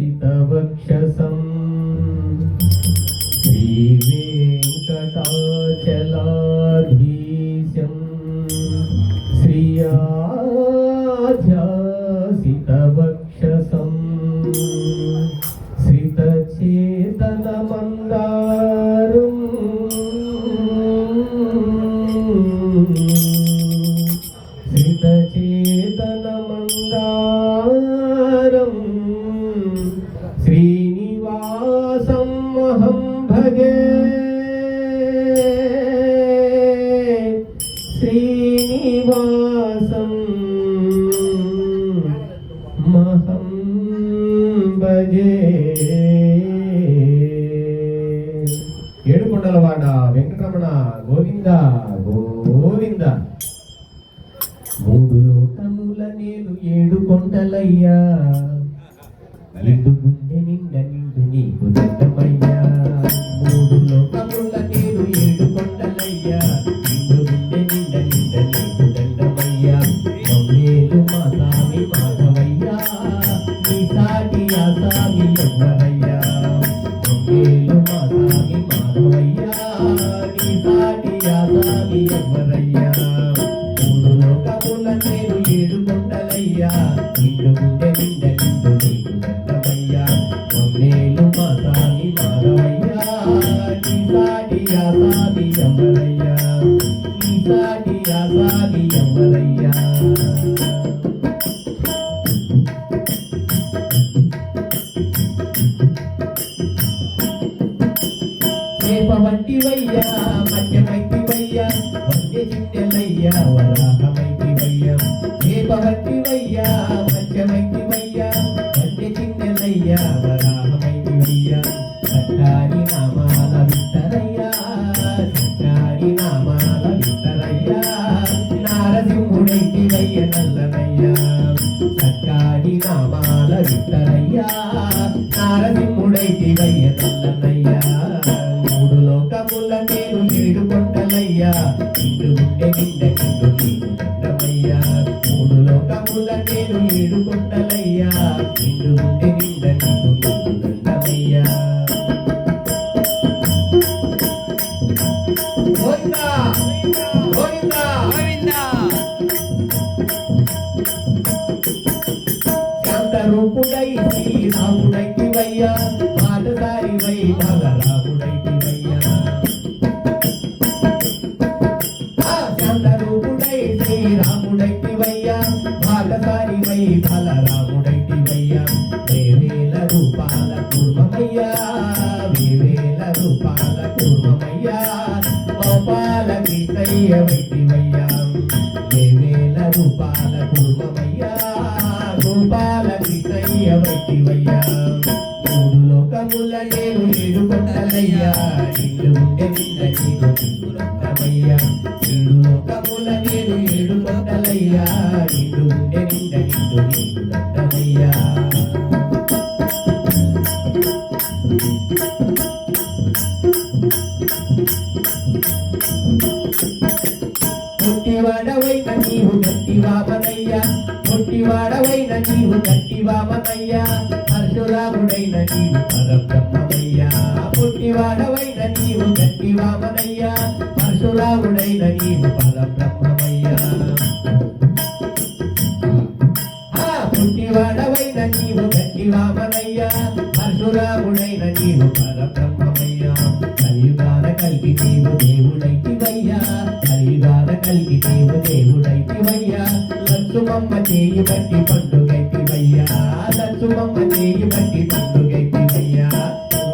श्रियाध्यासितवक्षसं श्रीवेङ्कटाचलाधीशं श्रियाध्यासितवक्षसं श्रितचेतनमन्दारम् श्रितचेतनमन्दारं श्रीनिवासं महं भजे श्रीनिवासं महं भजे ఏడుకొండలవాడ వెంకటరమణ గోవింద గోవింద. మూడు లోకముల నేను ఏడు కొండలయ్యా, నిండు గుండె నిండా నిండు నీకు దండమయ్యా. మూడు లోకముల నేను ఏడు కొండలయ్యా, నిండు గుండె నిండా నిండా నీకు దండమయ్యా. మమ్మేలు మా సామి మాధవయ్యా, నీ సాటి ఆ సామి ఎవ్వరయ్యా. మమ్మేలు మా సామి మాధవయ్యా, నీ సాటి ఆ సామి ఎవ్వరయ్యా. నేను ఏడు కొండలయ్యా, నిండు గుండె నిండ నిండు నీకు దండమయ్యా. మమ్మేలు మా సామి మాధవయ్యా, నీ సాటి ఆ సామి ఎవ్వరయ్యా. నీ సాటి ఆ సామి ఎవ్వరయ్యా. చేప వంటివయ్యా, మధ్యమైతివయ్యా, వంద్య చిన్నెలయ్యా, వరాహమైతివయ్యా. చేప వంటివయ్యా, మధ్యమైతివయ్యా, వంద్య చిన్నెలయ్యా, వరాహమైతివయ్యా. సట్టారి నామాల విట్టరయ్యా, సట్టారి నామాల విట్టరయ్యా. నారసింహుడైతివయ్య నల్లనయ్యా, సట్టారి నామాల విట్టరయ్యా. నారసింహుడైతివయ్య నల్లనయ్యా. మూడు లోకముల నేను ఏడు కొండలయ్యా, నిండు గుండె నిండ నిండు నీకు దండమయ్యా. మూడు లోకముల నేను ఏడు కొండలయ్యా, నిండు గుండె నిండ నిండు నీకు దండమయ్యా. గోవిందా గోవిందా గోవిందా. శాంతరూపుడై శ్రీరాముడైతివయ్యా, మాటసారివై బలరాముడైతివయ్యా. శాంతరూపుడై శ్రీరాముడైతివయ్యా, మాటసారివై బలరాముడైతివయ్యా. వేవేల రూపాల కూర్మమయ్యా, వేవేల రూపాల కూర్మమయ్యా. గోపాల కృష్ణయ్య వైతివయ్యా, వేవేల రూపాల కూర్మమయ్యా. గోపాల కృష్ణయ్య వైతివయ్యా. మూడు లోకముల నేను ఏడు కొండలయ్యా, నిండు గుండె నిండ నీకు నీకు దండమయ్యా. ఏడు లోకముల నేను ఏడు కొండలయ్యా, నిండు గుండె నిండ నిండు నీకు దండమయ్యా. పొట్టివాడవైన నీవు గట్టివామనయ్యా, పొట్టివాడవైన నీవు గట్టివామనయ్యా. పరశురాముడైన నీవు పరబ్రహ్మమయ్యా, పొట్టివాడవైన నీవు గట్టివామనయ్యా. పరశురాముడైన నీవు పరబ్రహ్మమయ్యా. పొట్టివాడవైన నీవు గట్టివామనయ్యా, పరశురాముడైన నీవు పరబ్రహ్మమయ్యా. కలియుగాన కలిగి నీవు దేవుడైతివయ్యా, కలియుగాన కలిగి నీవు దేవుడైతివయ్యా. లక్ష్మమ్మ చేయి బట్టి పండుగైతివయ్యా, లక్ష్మమ్మ చేయి బట్టి పండుగైతివయ్యా.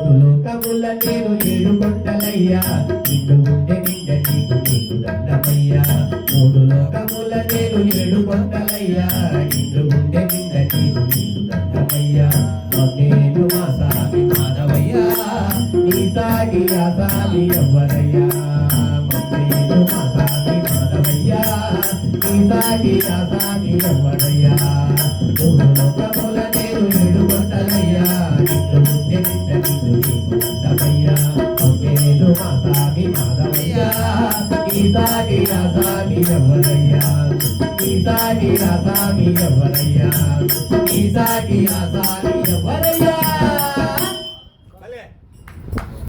మూడు లోకముల నేను ఏడు కొండలయ్యా, నిండు గుండె నిండ నీకు నీకు దండమయ్యా. మూడు లోకముల నేను ఏడు కొండలయ్యా, నిండు గుండె నిండ నీకు నీకు దండమయ్యా. నేను మా సామి మాధవయ్యా, నీ సాటి ఆ సామి ఎవ్వరయ్యా. మమ్మేలు మా సామి మాధవయ్యా, నీ సాటి ఆ సామి ఎవ్వరయ్యా. మూడు లోకముల నేను ఏడు కొండలయ్యా, నిండు గుండె నిండ నిండు నీకు దండమయ్యా. మమ్మేలు మా సామి మాధవయ్యా, నీ సాటి ఆ సామి ఎవ్వరయ్యా. నీ సాటి ఆసామి ఎవరయ్యా నీ సాటి ఆసామి